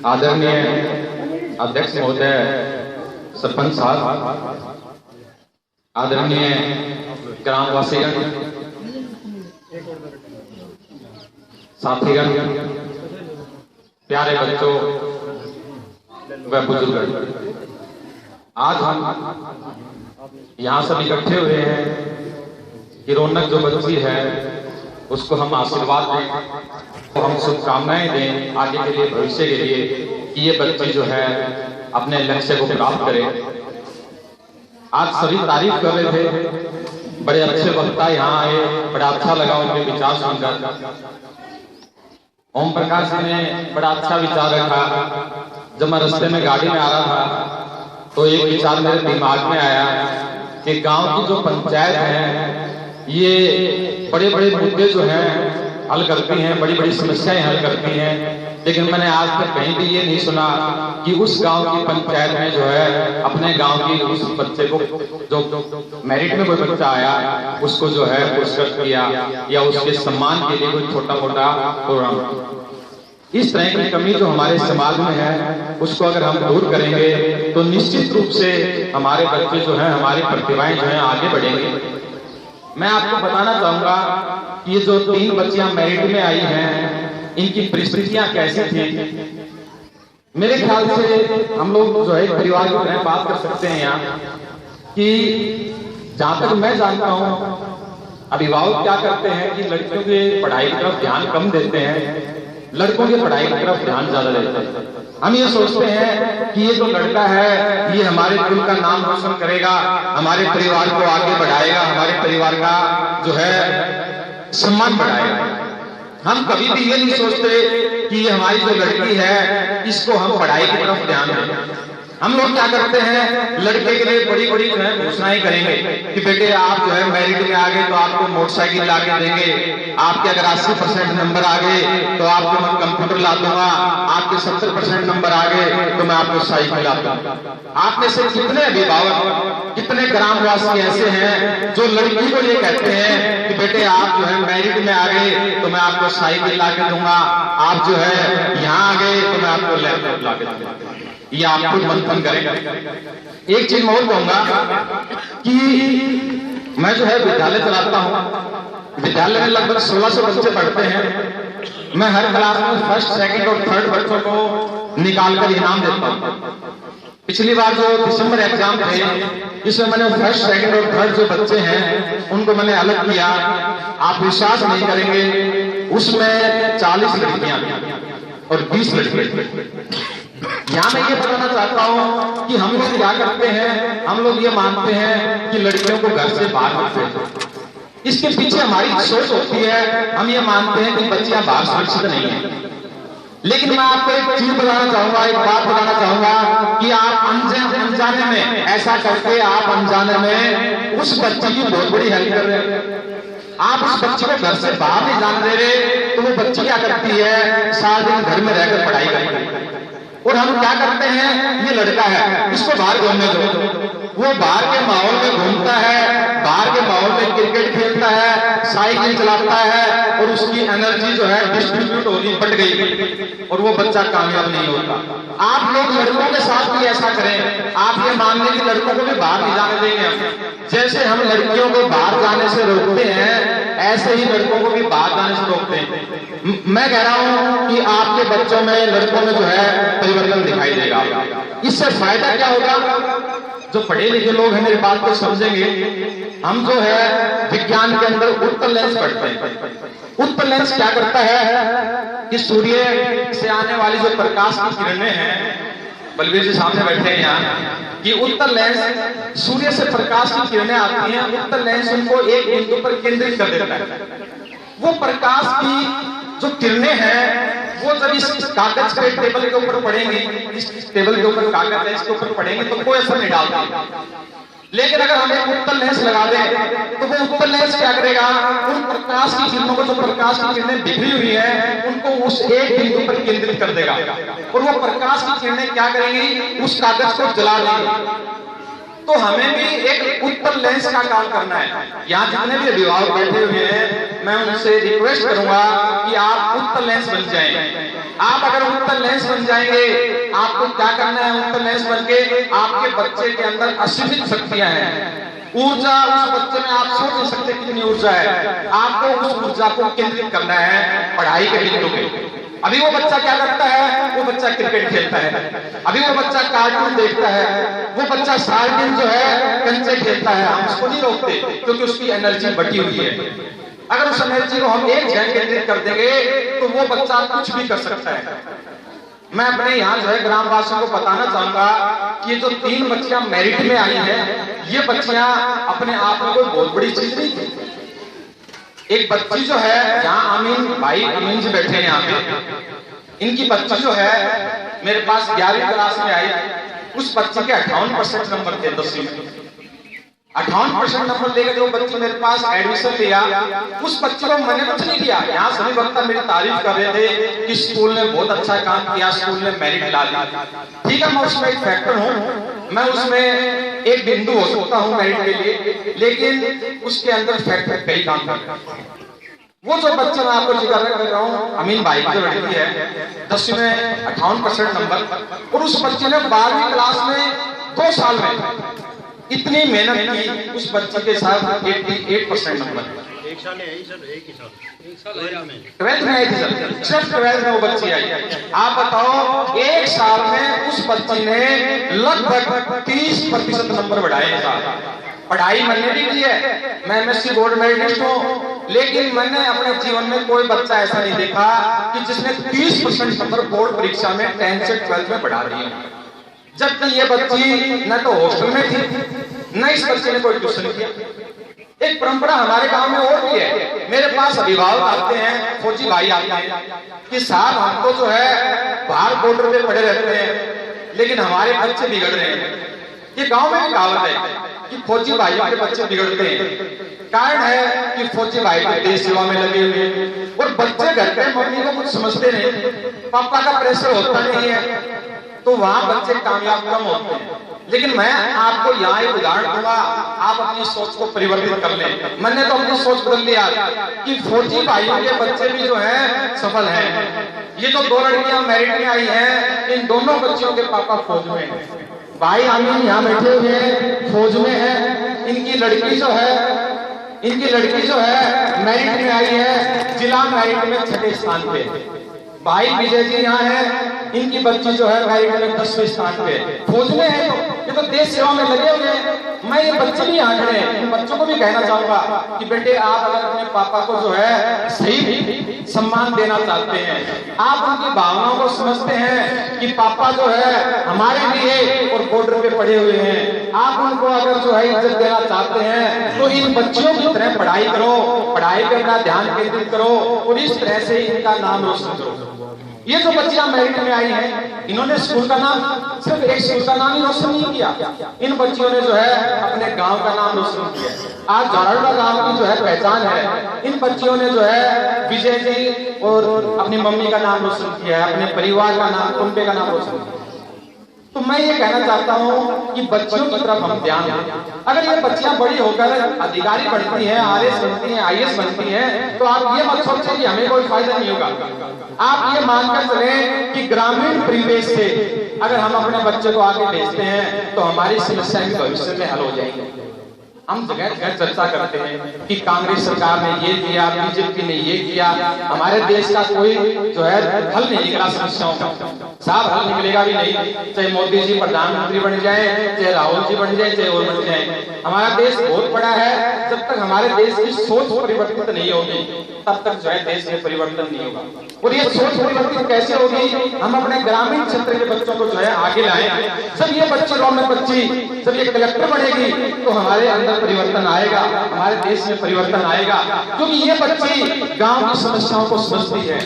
आदरणीय अध्यक्ष महोदय, सरपंच साहब, आदरणीय ग्रामवासीगण, साथीगण, प्यारे बच्चों व बुजुर्ग, आज हम यहाँ सब इकट्ठे हुए हैं कि रौनक जो बच्ची है उसको हम आशीर्वाद दें, हम शुभकामनाएं दें आगे के लिए, भविष्य के लिए, कि ये बच्ची जो है अपने लक्ष्य को प्राप्त करे। आज सभी तारीफ कर रहे थे, बड़े अच्छे वक्ता यहाँ आए, बड़ा अच्छा लगा उनके विचार सुनकर। ओम प्रकाश जी ने बड़ा अच्छा विचार रखा। जब मैं रास्ते में गाड़ी में आ रहा था तो एक विचार मेरे दिमाग में आया कि गांव की जो पंचायत है ये बड़े बड़े मुद्दे जो हैं हल करती हैं, बड़ी बड़ी समस्याएं हल करती हैं, लेकिन मैंने आज तक कहीं भी ये नहीं सुना कि उस गांव की पंचायत में जो है अपने गांव की उस बच्चे को, जो मेरिट में कोई बच्चा आया, उसको जो है पुरस्कृत किया या उसके सम्मान के लिए कोई छोटा मोटा प्रोग्राम। इस तरह की कमी जो हमारे समाज में है उसको अगर हम दूर करेंगे तो निश्चित रूप से हमारे बच्चे जो हैं, हमारी प्रतिभाएं जो हैं आगे बढ़ेंगे। मैं आपको बताना चाहूंगा कि ये जो 3 बच्चियां मेरिट में आई हैं, इनकी परिस्थितियां कैसी थी। मेरे ख्याल से हम लोग जो है परिवार की तरह बात कर सकते हैं यहाँ कि जहां तक मैं जानता हूं अभिभावक क्या करते हैं कि लड़कियों के पढ़ाई की तरफ ध्यान कम देते हैं, लड़कों की पढ़ाई की तरफ ध्यान ज्यादा देते हैं। हम ये सोचते हैं कि ये जो लड़का है ये हमारे कुल का नाम रोशन करेगा, हमारे परिवार को आगे बढ़ाएगा, हमारे परिवार का जो है सम्मान बढ़ाएगा। हम कभी भी ये नहीं सोचते कि ये हमारी जो लड़की है इसको हम पढ़ाई की तरफ ध्यान दें। हम लोग क्या करते हैं, लड़के के लिए बड़ी बड़ी जो है घोषणाएं करेंगे कि बेटे आप जो है मेरिट में आ गए तो आपको मोटरसाइकिल ला के देंगे, आपके अगर 80% नंबर आ गए तो आपको मैं कंप्यूटर ला दूंगा, आपके 70% नंबर आ गए तो मैं आपको साइकिल ला दूंगा। आप में से कितने अभिभावक, कितने ग्रामवासी ऐसे हैं जो लड़की को ये कहते हैं कि बेटे आप जो है मेरिट में आ गए तो मैं आपको साइकिल ला के दूंगा, आप जो है यहाँ आ गए तो मैं आपको लैपटॉप ला के दूंगा। ये आप खुद मंथन करें। एक चीज मैं और कहूंगा कि मैं जो है विद्यालय चलाता हूं, विद्यालय में लगभग 1600 बच्चे पढ़ते हैं। मैं हर क्लास में फर्स्ट, सेकंड और थर्ड बच्चों को निकालकर इनाम देता हूं। पिछली बार जो दिसंबर एग्जाम थे इसमें मैंने फर्स्ट, सेकंड और थर्ड जो बच्चे हैं उनको मैंने अलग किया। आप विश्वास नहीं करेंगे, उसमें 40 लड़कियां और 20 लड़के। यहाँ मैं ये बताना चाहता हूँ कि हम लोग क्या करते हैं, हम लोग ये मानते हैं कि लड़कियों को घर से बाहर मत भेजो। इसके पीछे हमारी सोच होती है, हम ये मानते हैं कि बच्चियां बाहर सुरक्षित नहीं है। लेकिन मैं आपको एक चीज बताना चाहूंगा, एक बात बताना चाहूंगा कि आप अनजाने में ऐसा करके आप अनजाने में उस बच्ची की बहुत बड़ी हेल्प कर रहे हैं। आप उस बच्ची को घर से बाहर नहीं जाने दे रहे तो वो बच्ची क्या करती है, सारा दिन घर में रहकर पढ़ाई करती है। और हम क्या करते हैं, ये लड़का है इसको बाहर घूमने दो, वो बाहर के माहौल में घूमता है, बाहर के माहौल में क्रिकेट खेलता है, साइकिल चलाता है और उसकी एनर्जी जो है डिस्ट्रीब्यूट होगी, बढ़ गई और वो बच्चा कामयाब नहीं होता। आप लोग लड़कों के साथ भी ऐसा करें, आप ये मान लें कि लड़कों को भी बाहर नहीं जाने देंगे। जैसे हम लड़कियों को बाहर जाने से रोकते हैं ऐसे ही लड़कों को भी बाहर जाने से रोकते हैं। मैं कह रहा हूं कि आपके बच्चों में, लड़कों में जो है परिवर्तन दिखाई देगा। इससे फायदा क्या होगा, जो पढ़े लिखे लोग हैं मेरी बात को समझेंगे। हम जो है विज्ञान के अंदर उत्तल लेंस पढ़ते हैं। उत्तल लेंस क्या करता है कि सूर्य से आने वाली जो प्रकाश की किरणें हैं, बलबीर जी सामने बैठे हैं यहाँ, कि उत्तल लेंस सूर्य से प्रकाश की किरणें आती हैं, उत्तल लेंस उनको एक बिंदु पर केंद्रित कर देता है। वो प्रकाश की जो किरणें हैं वो जब इस कागज के टेबल के ऊपर पड़ेंगे, इस टेबल के ऊपर कागज है इसके ऊपर पड़ेंगे तो कोई असर नहीं डालता। लेकिन अगर हम एक उत्तल लेंस लगा दें तो वो उत्तल लेंस क्या करेगा, उन प्रकाश की किरणों को, जो प्रकाश की किरणें बिखरी हुई है उनको उस एक बिंदु पर केंद्रित कर देगा और वो प्रकाश की किरणें क्या करेंगी, उस कागज को जला देंगी। तो हमें भी एक उत्तम लेंस का काम करना है। यहाँ जितने भी अभिभावक बैठे हुए हैं, मैं उनसे रिक्वेस्ट करूंगा कि आप उत्तम लेंस बन जाएं। आप अगर उत्तम लेंस बन जाएंगे, आपको क्या करना है? उत्तम लेंस बन के आपके बच्चे के अंदर असीमित शक्तियां हैं, ऊर्जा उस बच्चे में आप सोच नहीं सकते कितनी ऊर्जा है। आपको उस ऊर्जा को केंद्रित करना है पढ़ाई के बिंदु पे। अभी वो बच्चा क्या करता है? वो बच्चा क्रिकेट खेलता है, अभी वो बच्चा कार्टून देखता है, वो बच्चा सारा दिन जो है कंचे खेलता है। हम उसको नहीं रोकते क्योंकि उसकी एनर्जी बटी हुई है। अगर उस एनर्जी को हम एक जगह केंद्रित कर देंगे तो वो बच्चा कुछ भी कर सकता है। मैं अपने यहाँ जो है ग्रामवासियों को बताना चाहूंगा कि ये जो 3 बच्चियां मेरिट में आई हैं, ये बच्चियां अपने आप में कोई बहुत बड़ी चीज नहीं थी। एक बच्ची जो है यहाँ अमीन भाई, अमीन जी बैठे हैं यहाँ पे, इनकी बच्ची जो है मेरे पास 11वीं क्लास में आई, उस बच्चे के 58% नंबर थे 10वीं में। 58% नंबर लेकर जो बच्चे मेरे पास एडमिशन लिया, उस बच्चे को मैंने कुछ नहीं किया। यहाँ सभी वक्ता मेरी तारीफ कर रहे थे कि स्कूल ने बहुत अच्छा काम किया, स्कूल ने मेरिट ला दिया। ठीक है, मैं उसमें एक फैक्टर हूँ, मैं उसमें एक बिंदु हो सकता हूँ मेरिट के लिए, लेकिन उसके अंदर फैक्टर कई काम करते हैं। वो जो बच्चा मैं आपको जिक्र कर रहा हूँ, अमीन भाई की जो लड़की है, 10वीं में 58% नंबर, और उस बच्चे ने 12वीं क्लास में 2 साल में इतनी मेहनत की, उस बच्चे के साथ 88% नंबर। एक साल है सर, एक ही साल 12th में आई थी सर, सिर्फ 12th में वो बच्ची आई। आप बताओ, 1 साल में उस बच्ची ने लगभग 30% नंबर बढ़ाए हैं। पढ़ाई मैंने भी की है, मैं MSc बोर्ड मेरिटिस्ट हूँ, लेकिन मैंने अपने जीवन में कोई बच्चा ऐसा नहीं देखा कि जिसने 30% नंबर बोर्ड परीक्षा में 10th से 12th में बढ़ा दिए। जबकि ये बच्ची न तो हॉस्टल में थी, न इस बच्चे ने कोई ट्यूशन किया। एक परंपरा हमारे गांव में और भी है। मेरे पास अभिभावक आते हैं, फौजी भाई आते हैं कि साहब हम तो जो है बाहर बॉर्डर पे पड़े रहते हैं, लेकिन हमारे बच्चे बिगड़ रहे हैं। ये गांव में भी कहावत है कि फौजी भाइयों के बच्चे बिगड़ते हैं। कारण है कि फौजी भाई देश सेवा में लगे हुए हैं और बच्चे घर पे मम्मी को कुछ समझते नहीं, पापा का प्रेशर होता नहीं है, तो वहां बच्चे कामयाब कम होते हैं। लेकिन मैं आपको यहाँ एक उदाहरण दूंगा, आप अपनी सोच को परिवर्तित कर लें। मैंने तो अपनी सोच बदल लिया कि फौजी भाइयों के बच्चे भी जो हैं सफल हैं। ये जो 2 लड़कियां मेरिट में आई हैं, इन दोनों बच्चियों के पापा फौज में हैं। भाई आमीन यहाँ बैठे हुए हैं, फौज में है। इनकी लड़की जो है मेरिट में आई है, जिला मेरिट में 6ठे स्थान पे। भाई विजय जी यहाँ है, इनकी बच्ची जो है मेरिट में 10वें स्थान पे, फौज में है। ये तो देश सेवा में लगे हुए हैं। मैं ये बच्चे भी यहाँ खड़े हैं, इन बच्चों को भी कहना चाहूंगा कि बेटे आप अगर अपने पापा को जो है सही सम्मान देना चाहते हैं, आप उनकी भावनाओं को समझते हैं कि पापा जो है हमारे लिए और बॉर्डर पे पड़े हुए हैं, आप उनको अगर जो है इज्जत देना चाहते हैं तो इन बच्चों की तरह पढ़ाई करो, पढ़ाई पे अपना ध्यान केंद्रित करो और इस तरह से इनका नाम रोशन करो। ये जो बच्चियां मेरिट में आई हैं, इन्होंने स्कूल का नाम, सिर्फ एक स्कूल का नाम ही रोशन नहीं किया, इन बच्चियों ने जो है अपने गांव का नाम रोशन किया। आज झारखंड गांव की जो है पहचान है। इन बच्चियों ने जो है विजय जी और अपनी मम्मी का नाम रोशन किया है, अपने परिवार का नाम, कुंबे का नाम रोशन किया। तो मैं ये कहना चाहता हूँ कि बच्चियों की तरफ हम ध्यान दें। अगर ये बच्चियां बड़ी होकर अधिकारी बनती हैं, RS बनती हैं, IAS बनती हैं, तो आप ये मत सोचें कि हमें कोई फायदा नहीं होगा। आप ये मानकर चलें कि ग्रामीण परिवेश से अगर हम अपने बच्चे को आगे भेजते हैं तो हमारी समस्याएं भविष्य में हल हो जाएंगी। हम जगह जगह चर्चा करते हैं कि कांग्रेस सरकार ने ये किया, बीजेपी ने ये किया, हमारे देश का कोई जो है हल नहीं निकला समस्याओं का। साहब हल निकलेगा भी नहीं, चाहे मोदी जी प्रधानमंत्री बन जाए, चाहे राहुल जी बन जाए, चाहे और बन जाए। हमारा देश बहुत बड़ा है, जब तक हमारे देश की सोच परिवर्तित नहीं होगी तब तक जो है देश में परिवर्तन नहीं होगा। और ये सोच परिवर्तित कैसे होगी? हम अपने ग्रामीण क्षेत्र के बच्चों को जो है आगे लाएं। जब ये बच्ची जब ये कलेक्टर बनेगी तो हमारे अंदर परिवर्तन आएगा, हमारे देश में परिवर्तन आएगा, क्योंकि ये बच्ची गांव की समस्याओं को समझती है।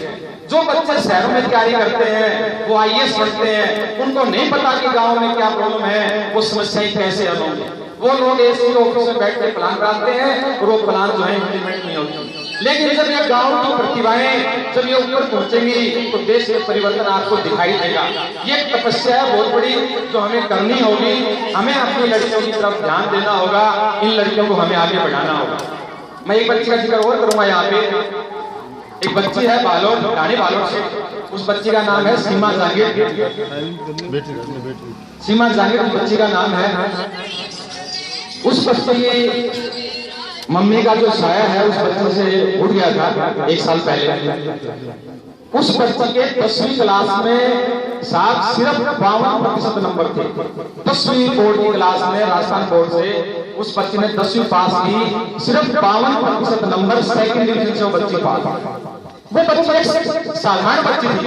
जो बच्चे शहरों में तैयारी करते हैं वो IAS बनते हैं, उनको नहीं पता कि गांव में क्या प्रॉब्लम है, वो समस्याएं कैसे हल होंगी। वो लोग ऐसे ऑफिस में बैठ के प्लान बनाते हैं और वो प्लान जो है इम्प्लीमेंट नहीं होती। लेकिन जब ये गांव की प्रतिभाएं जब ये ऊपर पहुंचेंगी तो देश में परिवर्तन आपको दिखाई देगा। ये तपस्या है बहुत बड़ी जो हमें करनी होगी। हमें अपनी लड़कियों की तरफ ध्यान देना होगा, इन लड़कियों को हमें आगे बढ़ाना होगा। मैं एक बच्ची का जिक्र और करूंगा। यहाँ पे एक बच्ची है बालोद, ठाणे बालोद से। उस बच्ची का नाम है सीमा जागीर। सीमा जागीर बच्ची का नाम है। उस बच्ची की मम्मी का जो साया है उस बच्चे से उठ गया था 1 साल पहले। उस बच्चे के 10वीं क्लास में सिर्फ 52% नंबर थे। 10वीं बोर्ड की क्लास में राजस्थान बोर्ड से उस बच्चे ने 10वीं पास की, सिर्फ 52% नंबर, सेकंड डिवीजन से वो बच्ची पास। वो बच्ची एक साधारण बच्ची थी।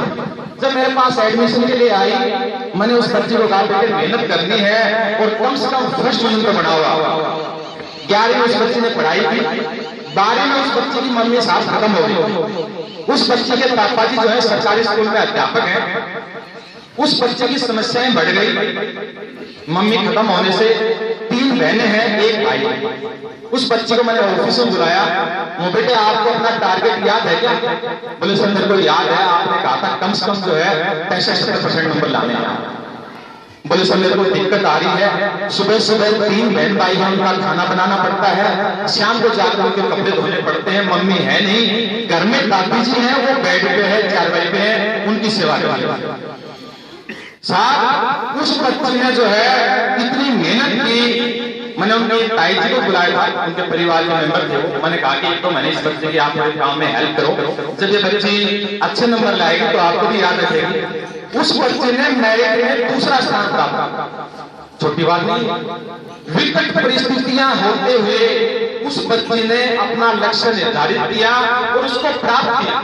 जब मेरे पास एडमिशन के लिए आई, मैंने उस बच्ची को कहा बेटे मेहनत करनी है और कम से कम फर्स्ट डिवीजन पे बना हुआ। 11वीं में उस बच्ची ने पढ़ाई की, 12वीं में उस बच्ची की मम्मी सास खत्म हो गई। उस बच्ची के पापा जी जो है सरकारी स्कूल में अध्यापक हैं। उस बच्चे की समस्याएं बढ़ गई। मम्मी खत्म होने से 3 बहनें हैं, 1 भाई। उस बच्चे को मैंने ऑफिस में बुलाया, बेटे आपको अपना टारगेट याद है क्या? बोले सर मेरे को याद है, आपने कहा था कम से कम जो है 65-70% नंबर लाने हैं। बोले सर मेरे को दिक्कत आ रही है, सुबह सुबह 3 बहन भाई हैं, उनका खाना बनाना पड़ता है, शाम को जाकर उनके कपड़े धोने पड़ते हैं, मम्मी है नहीं, घर में दादी जी हैं वो बेड पे है, चारपाई पे है, उनकी सेवा करती। साथ उस बच्ची ने जो है इतनी मेहनत की। मैंने उनकी ताई जी को बुलाया था, उनके परिवार के मेंबर थे। मैंने कहा कि तो मैंने इस बच्चे की आप मेरे काम में हेल्प करो, जब ये बच्ची अच्छे नंबर लाएगी तो आपको भी याद रखेगी। उस बच्चे ने मेरिट में 2रा स्थान प्राप्त। छोटी बात नहीं। विकट परिस्थितियां होते हुए उस बच्चे ने अपना लक्ष्य निर्धारित किया और उसको प्राप्त किया।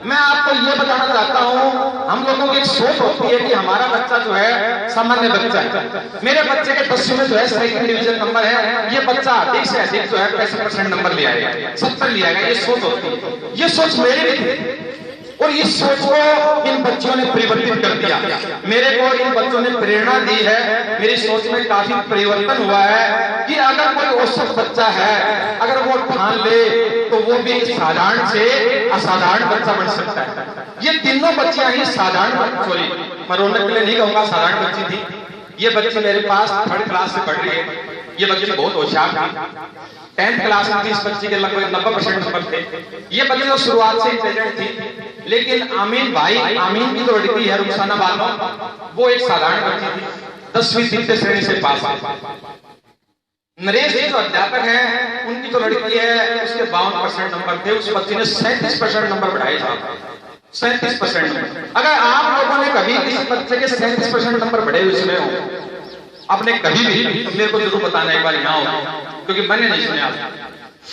मैं आपको ये बताना चाहता हूँ, हम लोगों की एक सोच होती है कि हमारा बच्चा जो है सामान्य बच्चा है। मेरे बच्चे के 10वीं में जो है सेकंड डिवीजन नंबर है, ये बच्चा अधिक से अधिक जो है 65% नंबर ले आएगा, 70 ले आएगा। ये सोच होती है, ये सोच मेरी भी थी और इस सोच को इन बच्चों ने परिवर्तित कर दिया। मेरे को इन बच्चों ने प्रेरणा दी है। मेरी सोच में काफी परिवर्तन हुआ है कि अगर कोई औसत बच्चा है, अगर वो ठान ले तो वो भी साधारण से असाधारण बच्चा बन सकता है। ये तीनों बच्चियां ही साधारण, सॉरी मैं रौनक के लिए नहीं कहूंगा, साधारण बच्ची थी। ये बच्ची मेरे पास 3rd क्लास से पढ़ रही है। ये बच्ची बहुत होशियार थी। 10th क्लास में इस बच्ची के लगभग 90% नंबर थे। ये बच्ची तो शुरुआत से इंटेलिजेंट थी, लेकिन आमीन भाई, आमीन की जो लड़की है रुखसाना बानो, वो एक साधारण बच्ची थी। 10वीं 3य श्रेणी से पास। नरेश जी जो अध्यापक हैं, उनकी जो लड़की है उसके 52% नंबर थे। उस बच्ची ने 37% नंबर बढ़ाए थे। 37% नंबर। अगर आप लोगों ने कभी इस बच्चे के 37% नंबर बढ़े हुए सुने हो, आपने कभी भी, मेरे को जरूर बताना एक बार यहाँ हो, क्योंकि मैंने नहीं सुना।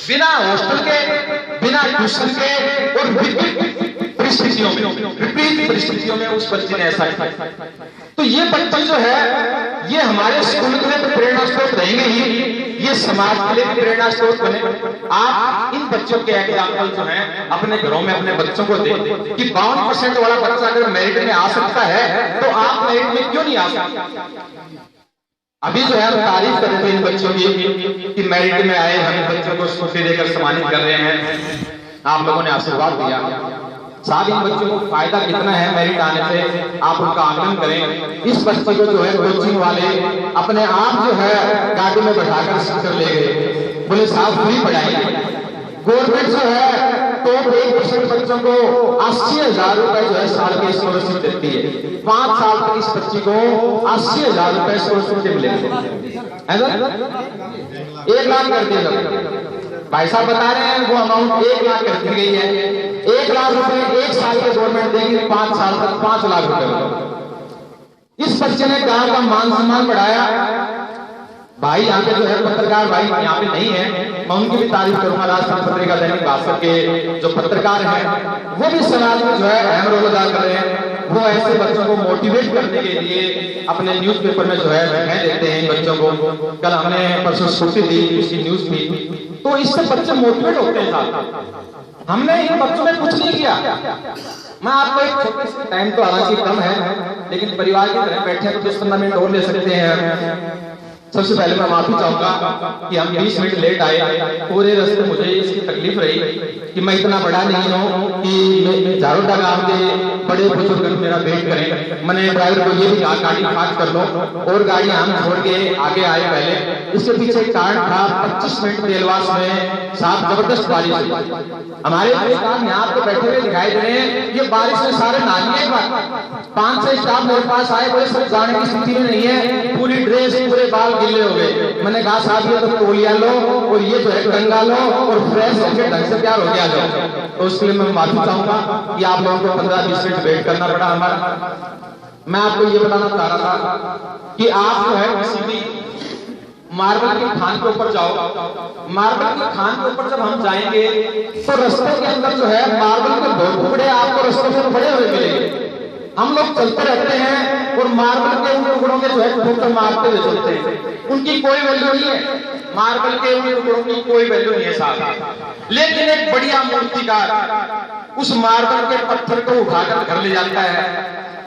बिना हॉस्टल के, बिना ट्यूशन के और विपरीत परिस्थितियों में उस बच्चे ने ऐसा किया। तो ये बच्चे जो है ये हमारे स्कूल के लिए प्रेरणा स्रोत रहेंगे ही, ये समाज के लिए प्रेरणा स्रोत बने। आप इन बच्चों के एग्जाम्पल जो हैं अपने घरों में अपने बच्चों को दें कि 52% वाला बच्चा अगर मेरिट में आ सकता है तो आप मेरिट में क्यों नहीं आ सकते? अभी जो है हम तारीफ कर रहे थे इन बच्चों की कि मेरिट में आए, हम बच्चों को स्कूटी देकर सम्मानित कर रहे हैं, आप लोगों ने आशीर्वाद दिया। साथ इन बच्चों को फायदा कितना है मेरिट आने से, आप उनका आकलन करें। इस बच्चे को जो है कोचिंग वाले अपने आप जो है गाड़ी में बैठाकर सीकर ले गए, बोले साहब फ्री पढ़ाएंगे। गवर्नमेंट जो है टॉप 1% बच्चों को 80,000 रुपए जो है साल की स्कॉलरशिप देती है। 5 साल तक इस बच्ची को 80,000 रुपए स्कॉलरशिप मिलेंगे। 1 लाख कर दिया भाई साहब बता रहे हैं, वो अमाउंट 1 लाख कर दी गई है। 1 लाख रुपए 1 साल के गवर्नमेंट देगी, 5 साल तक 5 लाख रुपए। इस बच्चे ने गांव का मान सम्मान बढ़ाया। भाई यहाँ पे जो है पत्रकार भाई यहाँ पे नहीं है, मैं उनकी भी तारीफ करूंगा। राजस्थान पत्रिका दैनिक भास्कर के जो पत्रकार हैं वो भी समाज में जो है अहम रोल अदा कर रहे हैं। वो ऐसे बच्चों को मोटिवेट करने के लिए अपने न्यूज़पेपर में जो है जगह देते हैं बच्चों को। कल हमने परसों स्कूटी दी, उसकी न्यूज थी, तो इससे बच्चे मोटिवेट होते हैं। साथ हमने इन बच्चों में कुछ नहीं किया। मैं आपको एक छोटे से, टाइम तो हालांकि कम है, लेकिन परिवार की तरह बैठे तो 10-15 मिनट और ले सकते हैं। सबसे पहले मैं माफी चाहूंगा कि हम 20 मिनट लेट आए। पूरे रास्ते मुझे इसकी तकलीफ रही कि मैं इतना बड़ा नहीं हूँ कि झारोटा गांव के बड़े बुजुर्ग मेरा वेट करें। मैंने ड्राइवर को ये भी कहा गाड़ी फास्ट कर लो और गाड़ी हम छोड़ के आगे आए। पहले इसके पीछे एक कारण था, 25 मिनट देलवास में साहब जबरदस्त बारिश हुई। हमारे यहाँ पे बैठे हुए दिखाई दे रहे हैं, ये बारिश में सारे नालिए 5-6 स्टाफ मेरे पास आए, बोले सब जाने की स्थिति में नहीं है, पूरी ड्रेस पूरे बाल गिले हो गए। मैंने कहा साहब ये तो तौलिया लो और ये जो है गंगा लो और फ्रेश होकर ढंग से तैयार हो गया जाओ। तो उसके लिए मैं माफी चाहूंगा कि आप लोगों को 15-20 मिनट वेट करना पड़ा हमारा। मैं आपको ये बताना चाह रहा था कि आप जो है किसी भी मार्बल के खान के ऊपर जाओ, मार्बल के खान के ऊपर जब हम जाएंगे तो रास्ते के अंदर जो है मार्बल के दो टुकड़े आपको रास्ते में पड़े हुए मिलेंगे। हम लोग चलते रहते हैं और मार्बल के उन टुकड़ों के जो है ठोकर मारते हुए चलते हैं, उनकी कोई वैल्यू नहीं है। मार्बल के उन टुकड़ों की कोई वैल्यू नहीं है साहब। लेकिन एक बढ़िया मूर्तिकार उस मार्बल के पत्थर को उठाकर घर ले जाता है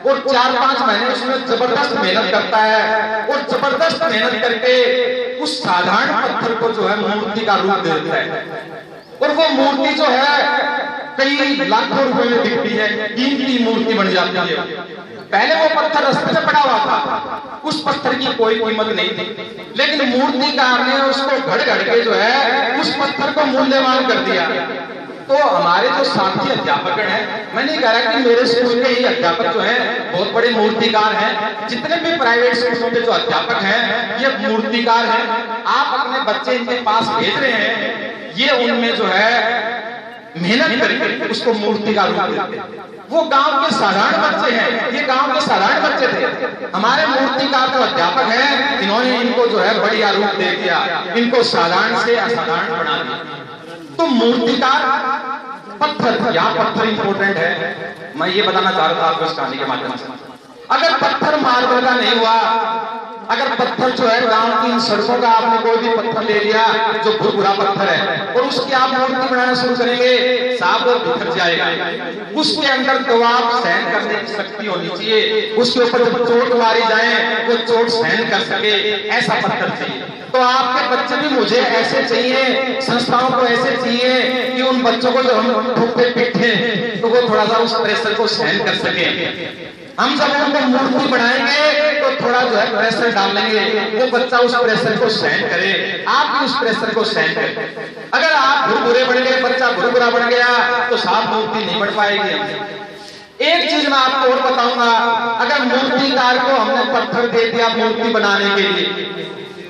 और 4-5 महीने उसमें जबरदस्त मेहनत करता है और जबरदस्त मेहनत करके उस साधारण पत्थर को जो है मूर्ति का रूप दे देता है। और वो मूर्ति जो है कई लाखों रुपए में बिकती है, कीमती मूर्ति बन जाती है। पहले वो पत्थर रास्ते में पड़ा हुआ था, उस पत्थर की कोई कीमत नहीं थी, लेकिन मूर्तिकार ने उसको घड़ घड़ के जो है उस पत्थर को मूल्यवान कर दिया। तो हमारे जो साथी अध्यापक हैं, मैं नहीं कह रहा कि मेरे स्कूल के ही अध्यापक जो हैं बहुत बड़े मूर्तिकार हैं, जितने भी प्राइवेट स्कूलों के जो अध्यापक हैं ये मूर्तिकार हैं। आप अपने बच्चे इनके पास भेज रहे हैं, ये उनमें जो है मेहनत करके उसको मूर्ति का रूप देते हैं। वो गांव के साधारण बच्चे हैं, ये गांव के साधारण बच्चे थे। हमारे मूर्तिकार जो अध्यापक हैं इन्होंने इनको जो है बढ़िया रूप दे दिया, इनको साधारण से असाधारण बना दिया। तो मूर्तिकार पत्थर, यहाँ पत्थर इंपॉर्टेंट है, मैं ये बताना चाह रहा था आपको इस कहानी के माध्यम से। अगर पत्थर मार्बल का नहीं हुआ, अगर पत्थर जो है गांव की इन सड़कों का आपने कोई भी पत्थर ले लिया जो भुरभुरा पत्थर है और उसकी आप मूर्ति बनाना शुरू करेंगे, साहब वो बिखर जाएगा। उसके अंदर दबाव सहन करने की शक्ति होनी चाहिए, उसके ऊपर जब चोट मारी जाए वो चोट सहन कर सके, ऐसा पत्थर चाहिए। तो आपके बच्चे भी मुझे ऐसे चाहिए, संस्थाओं को ऐसे चाहिए कि उन बच्चों को जो हम ठोकते पीटते तो वो थोड़ा सा उस प्रेशर को सहन कर सके। हम जब उनको मूर्ति बनाएंगे तो थोड़ा जो है प्रेशर डालेंगे, वो बच्चा उस प्रेशर को सहन करे, आप भी उस प्रेशर को सहन करें। अगर आप भुरभुरे बन गए, बच्चा भुरभुरा बन गया तो साफ मूर्ति नहीं बन पाएगी। एक चीज मैं आपको और बताऊंगा, अगर मूर्तिकार को हमने पत्थर दे दिया मूर्ति बनाने के लिए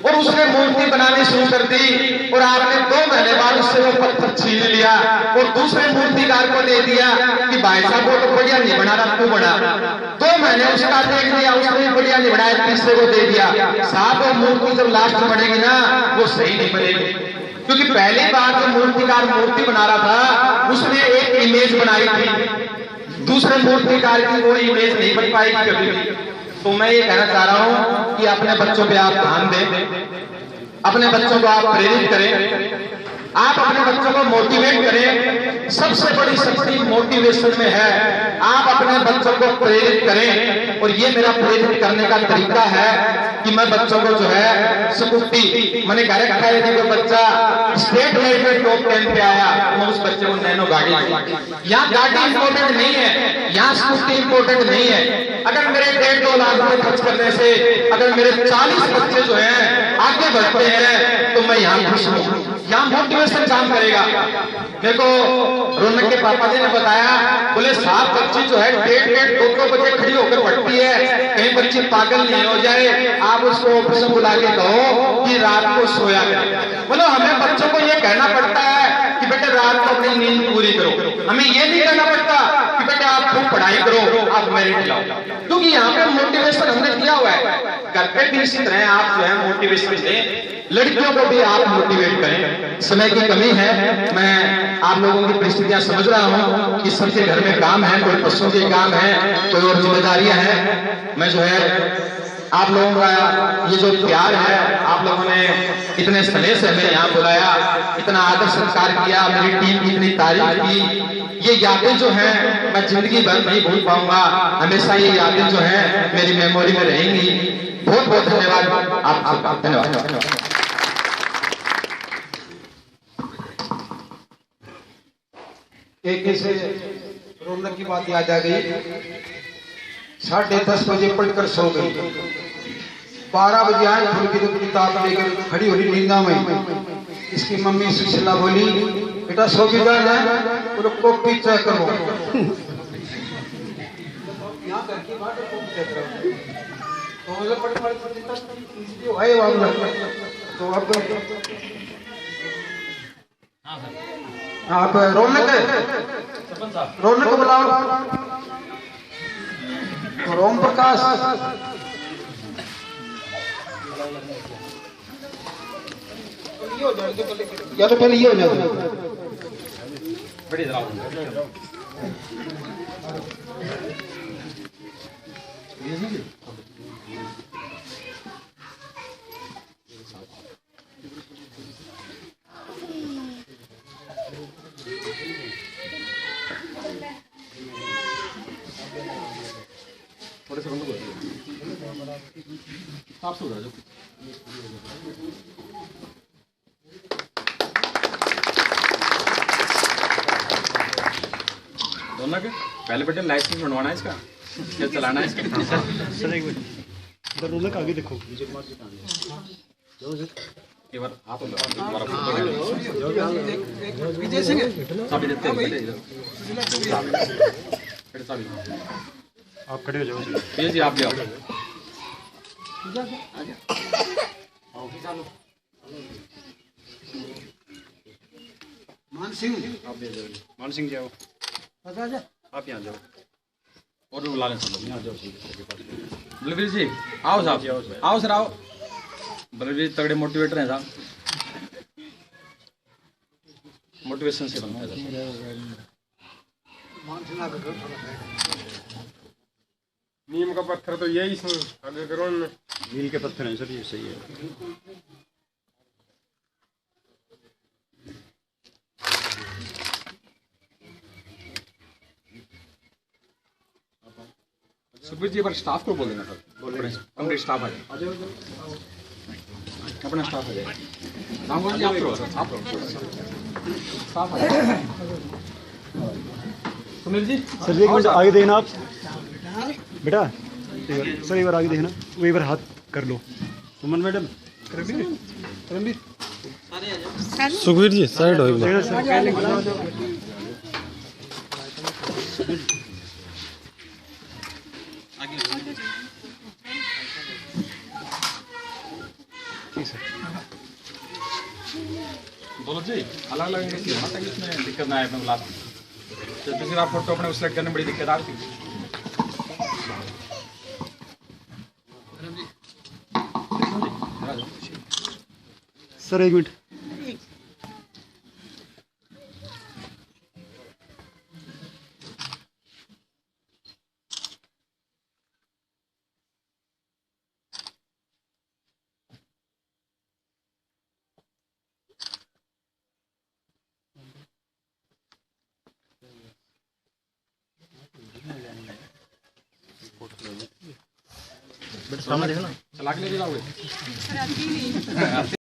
और उसने मूर्ति बनानी शुरू कर दी और आपने 2 महीने बाद उससे वो पत्थर छीन लिया और दूसरे मूर्तिकार को दे दिया कि भाई साहब वो तो बढ़िया नहीं बना रहा, तू बना। 2 महीने उसका देख लिया, उसने बढ़िया नहीं बनाया, तीसरे को दे दिया। साहब वो मूर्ति जब लास्ट में बनेगी ना वो सही नहीं बनेगी, क्योंकि पहली बार जो मूर्तिकार मूर्ति बना रहा था उसने एक इमेज बनाई थी, दूसरे मूर्तिकार की कोई इमेज नहीं बन पाएगी कभी भी। तो मैं ये कहना चाह रहा हूं कि अपने बच्चों पे आप ध्यान दें, अपने बच्चों को आप प्रेरित करें, आप अपने बच्चों को मोटिवेट करें। सबसे बड़ी शक्ति मोटिवेशन में है, आप अपने बच्चों को प्रेरित करें। और ये मेरा प्रेरित करने का तरीका है कि मैं बच्चों को जो है स्कूटी, मैंने कह रखा है यदि कोई बच्चा स्टेट लेवल में टॉप 10 पे आया तो मैं उस बच्चे को नैनो गाड़ी, यहाँ गाड़ी इंपॉर्टेंट नहीं है, यहाँ स्कूटी इंपॉर्टेंट नहीं है। अगर मेरे 1.5-2 लाख रुपए खर्च करने से अगर मेरे 40 बच्चे जो हैं आगे बढ़ते हैं तो मैं यहाँ खुश हूँ, यहाँ मोटिवेशन काम करेगा। देखो रौनक के पापा जी ने बताया, बोले 7 बच्ची जो है 1.5-2 बजे खड़ी होकर पढ़ती है, कहीं बच्ची पागल नहीं हो जाए, आप उसको ऑफिस में बुला के कहो कि रात को सोया करें। बोलो हमें बच्चों को ये कहना पड़ता है कि बेटे रात को अपनी नींद पूरी करो, हमें ये नहीं कहना पड़ता कि बेटे आप खूब पढ़ाई करो, आप मेरिट लाओ, क्योंकि यहाँ पे मोटिवेशन हमने किया हुआ है। घर पे भी इसी तरह आप जो है मोटिवेशन दें, लड़कियों को भी आप मोटिवेट करें। समय की कमी है, मैं आप लोगों की परिस्थितियां समझ रहा हूं कि सबके घर में काम है, कोई पशुओं के काम है, कोई और जिम्मेदारियां हैं। मैं जो है आप लोगों का ये जो प्यार है, आप लोगों ने इतने स्नेह से हमें यहाँ बुलाया, इतना आदर सत्कार किया, मेरी टीम की इतनी तारीफ की, ये यादें जो हैं मैं जिंदगी भर नहीं भूल पाऊंगा, हमेशा ये यादें जो हैं मेरी मेमोरी में रहेंगी। बहुत बहुत धन्यवाद आप सबका, धन्यवाद। एक ऐसे रौनक की बात याद आ गई। 10:30 बजे पढ़कर सो गई, 12 बजे आए फूल की किताब लेकर खड़ी हो रही नींदा में। इसकी मम्मी सुशीला बोली, बेटा सो भी जाना है, बोलो कॉपी चेक करो। यहाँ घर की बात है, कॉपी चेक करो। तो मतलब तो अब आप रौनक बुलाओ, और ओम प्रकाश या तो पहले ये हो जाए। थोड़े से बंद कर दो, साफ सुथरा जो दोनों के पहले बेटे लाइसेंस बनवाना है इसका, क्या चलाना है इसका। सर एक मिनट इधर रोलक आगे देखो, एक बार आप दोबारा विजय सिंह चाबी देते हैं चाबी, आप खड़े हो जाओ। ये जी आप ले आओ, मान सिंह आप ले जाओ, मान सिंह जाओ, आप यहाँ जाओ और बुला लें सब लोग, यहाँ जाओ। बलवीर जी आओ साहब, आओ सर आओ। बलवीर तगड़े मोटिवेटर हैं साहब, मोटिवेशन से बनना है। नीम का पत्थर तो यही आगे करो, नील के पत्थर हैं सर, ये सही है। सुखबीर जी, पर स्टाफ को बोल देना सर, कंप्लीट स्टाफ आ जाए, अपना स्टाफ आ जाए। रामगोपाल जी आप करो सर, आप स्टाफ आ जाए। सुनील जी सर एक मिनट आगे देखना आप बेटा, सर एक बार आगे देखना, वो एक बार हाथ कर लो। सुमन मैडम, रणबीर सुखबीर जी साइड हो, बोलो जी, अलग अलग इसमें दिक्कत ना है अपने बुला, पिछली बार फोटो अपने सिलेक्ट करने में बड़ी दिक्कत आ रही थी। सर एक मिनट, चला के ले जाओगे।